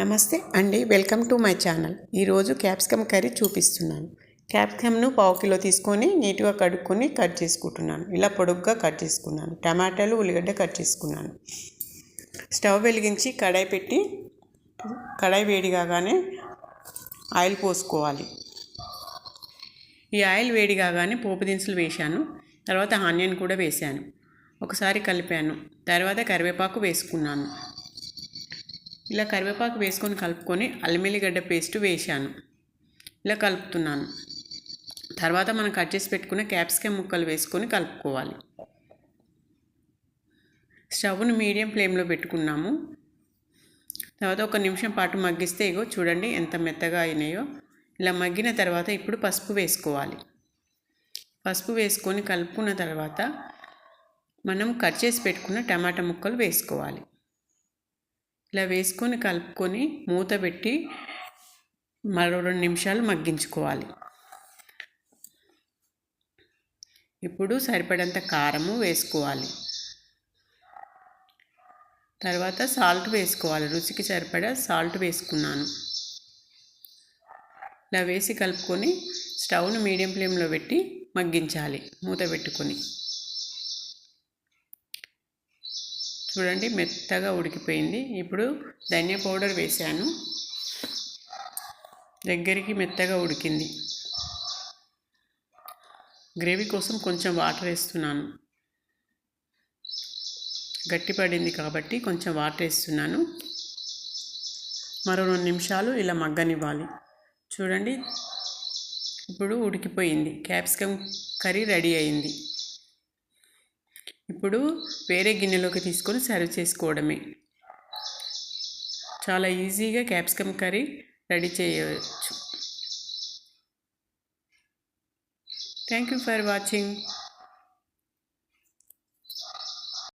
నమస్తే అండి, welcome to my channel. ఈరోజు క్యాప్సికమ్ కర్రీ చూపిస్తున్నాను. క్యాప్సికమ్ను 1/2 కిలో తీసుకొని నీట్గా కడుక్కొని కట్ చేసుకుంటున్నాను. ఇలా పొడుగ్గా కట్ చేసుకున్నాను. టమాటాలు, ఉల్లిగడ్డ కట్ చేసుకున్నాను. స్టవ్ వెలిగించి కడాయి పెట్టి కడాయి వేడి కాగానే ఆయిల్ పోసుకోవాలి. ఈ ఆయిల్ వేడి కాగానే పోపు దినుసులు వేశాను. తర్వాత ఆనియన్ కూడా వేశాను. ఒకసారి కలిపాను. తర్వాత కరివేపాకు వేసుకున్నాను. ఇలా కరివేపాకు వేసుకొని కలుపుకొని అల్లం వెల్లిగడ్డ పేస్ట్ వేశాను. ఇలా కలుపుతున్నాను. తర్వాత మనం కట్ చేసి పెట్టుకున్న క్యాప్సికమ్ ముక్కలు వేసుకొని కలుపుకోవాలి. స్టవ్ను మీడియం ఫ్లేమ్లో పెట్టుకున్నాము. తర్వాత 1 నిమిషం పాటు మగ్గిస్తే ఇగో చూడండి ఎంత మెత్తగా అయినాయో. ఇలా మగ్గిన తర్వాత ఇప్పుడు పసుపు వేసుకోవాలి. పసుపు వేసుకొని కలుపుకున్న తర్వాత మనం కట్ చేసి పెట్టుకున్న టమాటా ముక్కలు వేసుకోవాలి. ఇలా వేసుకొని కలుపుకొని మూత పెట్టి మరో 2 నిమిషాలు మగ్గించుకోవాలి. ఇప్పుడు సరిపడంత కారము వేసుకోవాలి. తర్వాత సాల్ట్ వేసుకోవాలి. రుచికి సరిపడా సాల్ట్ వేసుకున్నాను. ఇలా వేసి కలుపుకొని స్టవ్ను మీడియం ఫ్లేమ్లో పెట్టి మగ్గించాలి మూత పెట్టుకొని. చూడండి మెత్తగా ఉడికిపోయింది. ఇప్పుడు ధనియా పౌడర్ వేసాను. దగ్గరికి మెత్తగా ఉడికింది. గ్రేవీ కోసం కొంచెం వాటర్ వేస్తున్నాను. గట్టిపడింది కాబట్టి కొంచెం వాటర్ వేస్తున్నాను. మరో 2 నిమిషాలు ఇలా మగ్గనివ్వాలి. చూడండి ఇప్పుడు ఉడికిపోయింది. క్యాప్సికమ్ కర్రీ రెడీ అయింది. ఇప్పుడు వేరే గిన్నెలోకి తీసుకొని సర్వ్ చేసుకోవడమే. చాలా ఈజీగా క్యాప్సికమ్ కర్రీ రెడీ చేయవచ్చు. Thank you for watching.